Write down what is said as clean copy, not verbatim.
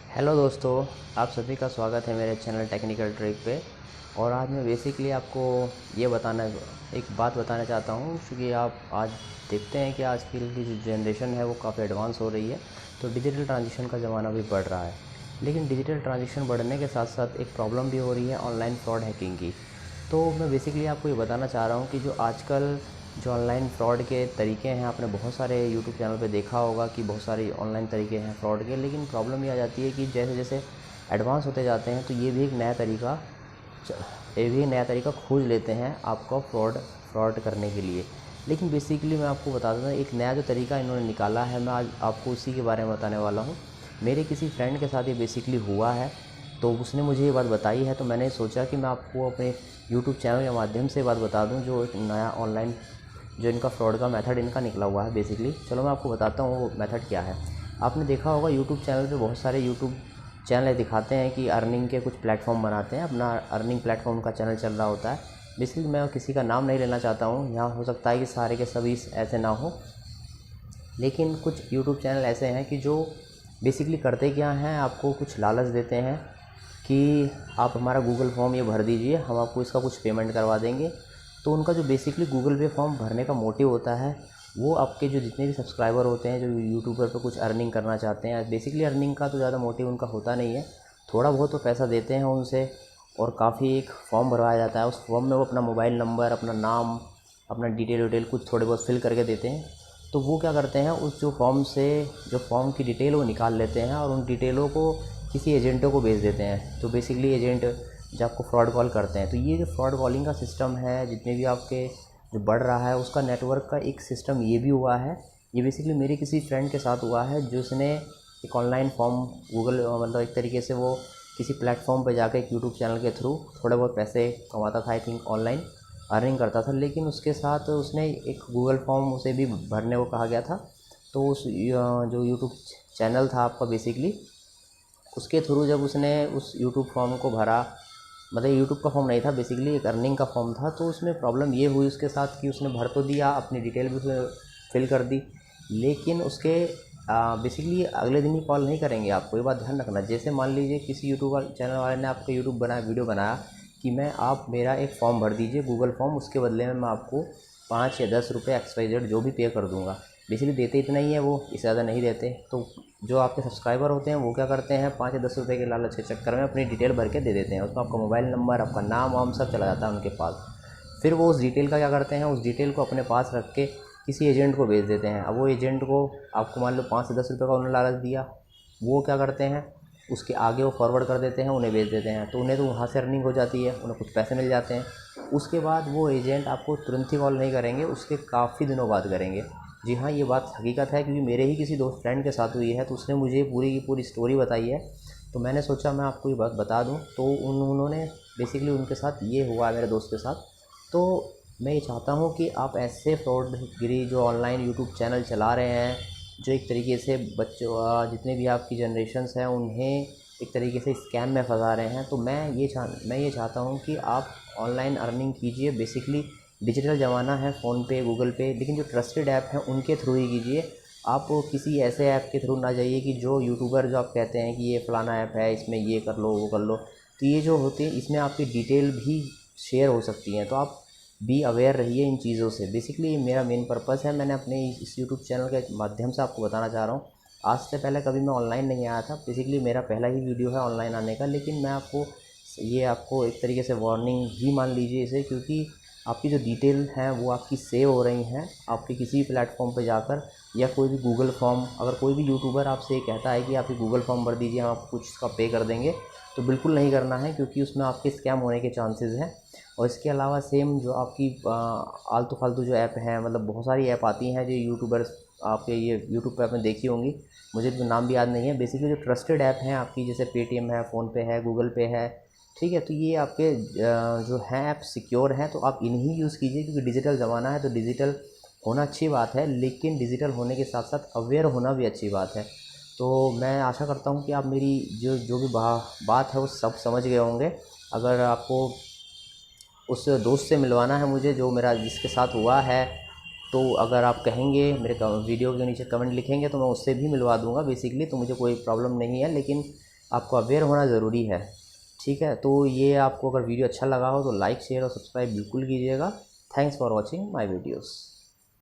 Hello दोस्तों, आप सभी का स्वागत है मेरे चैनल टेक्निकल ट्रिक पे। और आज मैं बेसिकली आपको ये बताना एक बात बताना चाहता हूँ, क्योंकि आप आज देखते हैं कि आजकल की जो जनरेशन है वो काफ़ी एडवांस हो रही है। तो डिजिटल ट्रांजिशन का ज़माना भी बढ़ रहा है, लेकिन डिजिटल ट्रांजिशन बढ़ने के साथ साथ एक प्रॉब्लम भी हो रही है ऑनलाइन फ्रॉड हैकिंग की। तो मैं बेसिकली आपको ये बताना चाह रहा हूँ कि जो ऑनलाइन फ्रॉड के तरीके हैं, आपने बहुत सारे यूट्यूब चैनल पे देखा होगा कि बहुत सारे ऑनलाइन तरीके हैं फ्रॉड के। लेकिन प्रॉब्लम ये आ जाती है कि जैसे जैसे एडवांस होते जाते हैं तो ये भी एक नया तरीका खोज लेते हैं आपका फ्रॉड करने के लिए। लेकिन बेसिकली मैं आपको बता दूँ, एक नया जो तरीका इन्होंने निकाला है, मैं आज आपको उसी के बारे में बताने वाला हूँ। मेरे किसी फ्रेंड के साथ ये बेसिकली हुआ है, तो उसने मुझे ये बात बताई है, तो मैंने सोचा कि मैं आपको अपने यूट्यूब चैनल के माध्यम से बात बता दूं। जो एक नया ऑनलाइन जो इनका फ्रॉड का मेथड इनका निकला हुआ है बेसिकली, चलो मैं आपको बताता हूँ वो मेथड क्या है। आपने देखा होगा यूट्यूब चैनल पे बहुत सारे यूट्यूब चैनल दिखाते हैं कि अर्निंग के कुछ प्लेटफॉर्म बनाते हैं, अपना अर्निंग प्लेटफॉर्म का चैनल चल रहा होता है। बेसिकली मैं किसी का नाम नहीं लेना चाहता हूँ यहाँ, हो सकता है कि सारे के सभी ऐसे ना हो, लेकिन कुछ यूट्यूब चैनल ऐसे हैं कि जो बेसिकली करते क्या हैं, आपको कुछ लालच देते हैं कि आप हमारा गूगल फॉर्म ये भर दीजिए, हम आपको इसका कुछ पेमेंट करवा देंगे। तो उनका जो बेसिकली गूगल पे फॉर्म भरने का मोटिव होता है, वो आपके जो जितने भी सब्सक्राइबर होते हैं, जो यूट्यूबर पे कुछ अर्निंग करना चाहते हैं, बेसिकली अर्निंग का तो ज़्यादा मोटिव उनका होता नहीं है। थोड़ा बहुत तो पैसा देते हैं उनसे, और काफ़ी एक फॉर्म भरवाया जाता है। उस फॉर्म में वो अपना मोबाइल नंबर, अपना नाम, अपना डिटेल कुछ थोड़े बहुत फिल करके देते हैं। तो वो क्या करते हैं, उस जो फॉर्म से जो फॉर्म की डिटेल वो निकाल लेते हैं और उन डिटेलों को किसी एजेंटों को भेज देते हैं। तो बेसिकली एजेंट जो आपको फ्रॉड कॉल करते हैं, तो ये जो फ्रॉड कॉलिंग का सिस्टम है, जितने भी आपके जो बढ़ रहा है, उसका नेटवर्क का एक सिस्टम ये भी हुआ है। ये बेसिकली मेरे किसी फ्रेंड के साथ हुआ है, जो उसने एक ऑनलाइन फॉर्म गूगल मतलब एक तरीके से वो किसी प्लेटफॉर्म पर जाकर एक यूट्यूब चैनल के थ्रू थोड़े बहुत पैसे कमाता था, आई थिंक ऑनलाइन अर्निंग करता था। लेकिन उसके साथ उसने एक गूगल फॉर्म उसे भी भरने को कहा गया था। तो उस जो यूट्यूब चैनल था आपका बेसिकली, उसके थ्रू जब उसने उस यूट्यूब फॉर्म को भरा, मतलब यूट्यूब का फॉर्म नहीं था, बेसिकली एक अर्निंग का फॉर्म था। तो उसमें प्रॉब्लम ये हुई उसके साथ कि उसने भर तो दिया, अपनी डिटेल भी उसने फिल कर दी, लेकिन उसके बेसिकली अगले दिन ही कॉल नहीं करेंगे आपको। ये बात ध्यान रखना। जैसे मान लीजिए किसी यूट्यूब चैनल वाले ने आपका वीडियो बनाया कि आप मेरा एक फॉर्म भर दीजिए गूगल फॉर्म, उसके बदले में मैं आपको 5 या 10 रुपये XYZ जो भी पे कर दूँगा। बेसिकली देते इतना ही है वो, इससे ज़्यादा नहीं देते। तो जो आपके सब्सक्राइबर होते हैं वो क्या करते हैं, 5 या 10 रुपये के लालच के चक्कर में अपनी डिटेल भर के दे देते हैं। उसमें आपका मोबाइल नंबर, आपका नाम वाम सब चला जाता है उनके पास। फिर वो उस डिटेल का क्या करते हैं, उस डिटेल को अपने पास रख के किसी एजेंट को भेज देते हैं। अब वो एजेंट को आपको मान लो 5 से 10 रुपये का उन्होंने लालच दिया, वो क्या करते हैं, उसके आगे वो फॉरवर्ड कर देते हैं, उन्हें भेज देते हैं। तो उन्हें तो वहाँ से अर्निंग हो जाती है, उन्हें कुछ पैसे मिल जाते हैं। उसके बाद वो एजेंट आपको तुरंत ही कॉल नहीं करेंगे, उसके काफ़ी दिनों बाद करेंगे। जी हाँ, ये बात हकीकत है, क्योंकि मेरे ही किसी दोस्त फ्रेंड के साथ हुई है। तो उसने मुझे पूरी की पूरी स्टोरी बताई है, तो मैंने सोचा मैं आपको ये बात बता दूं। तो उन्होंने बेसिकली उनके साथ ये हुआ मेरे दोस्त के साथ। तो मैं ये चाहता हूँ कि आप ऐसे फ्रॉडगिरी जो ऑनलाइन यूट्यूब चैनल चला रहे हैं, जो एक तरीके से बच्चों जितने भी आपकी जनरेशन्स हैं उन्हें एक तरीके से स्कैम में फंसा रहे हैं, तो मैं ये चाहता हूँ कि आप ऑनलाइन अर्निंग कीजिए। बेसिकली डिजिटल ज़माना है, फ़ोन पे, गूगल पे, लेकिन जो ट्रस्टेड ऐप हैं उनके थ्रू ही कीजिए। आप किसी ऐसे ऐप के थ्रू ना जाइए कि जो यूट्यूबर जो आप कहते हैं कि ये फ़लाना ऐप है, इसमें ये कर लो, वो कर लो। तो ये जो होते हैं, इसमें आपकी डिटेल भी शेयर हो सकती हैं। तो आप बी अवेयर रहिए इन चीज़ों से। बेसिकली मेरा मेन पर्पस है, मैंने अपने इस यूट्यूब चैनल के माध्यम से आपको बताना चाह रहा हूँ। आज से पहले कभी मैं ऑनलाइन नहीं आया था, बेसिकली मेरा पहला ही वीडियो है ऑनलाइन आने का। लेकिन मैं आपको एक तरीके से वार्निंग ही मान लीजिए इसे, क्योंकि आपकी जो डिटेल हैं वो आपकी सेव हो रही हैं आपके किसी प्लेटफॉर्म पे जाकर, या कोई भी गूगल फॉर्म। अगर कोई भी यूट्यूबर आपसे ये कहता है कि आप ये गूगल फॉर्म भर दीजिए, हम आपको कुछ इसका पे कर देंगे, तो बिल्कुल नहीं करना है, क्योंकि उसमें आपके स्कैम होने के चांसेस हैं। और इसके अलावा सेम जो आपकी आलतू फालतू जो ऐप हैं, मतलब बहुत सारी ऐप आती हैं जो यूट्यूबर्स आपके ये यूट्यूब पे आपने देखी होंगी, मुझे तो नाम भी याद नहीं है। बेसिकली जो ट्रस्टेड ऐप हैं आपकी, जैसे पेटीएम है, फ़ोनपे है, गूगल पे है, ठीक है, तो ये आपके जो हैं ऐप सिक्योर हैं, तो आप इन्हीं यूज़ कीजिए। क्योंकि डिजिटल ज़माना है, तो डिजिटल होना अच्छी बात है, लेकिन डिजिटल होने के साथ साथ अवेयर होना भी अच्छी बात है। तो मैं आशा करता हूँ कि आप मेरी जो जो भी बात है वो सब समझ गए होंगे। अगर आपको उस दोस्त से मिलवाना है मुझे जो मेरा जिसके साथ हुआ है, तो अगर आप कहेंगे, मेरे वीडियो के नीचे कमेंट लिखेंगे, तो मैं उससे भी मिलवा दूंगा बेसिकली। तो मुझे कोई प्रॉब्लम नहीं है, लेकिन आपको अवेयर होना ज़रूरी है। ठीक है, तो ये आपको अगर वीडियो अच्छा लगा हो तो लाइक शेयर और सब्सक्राइब बिल्कुल कीजिएगा। Thanks for watching my videos.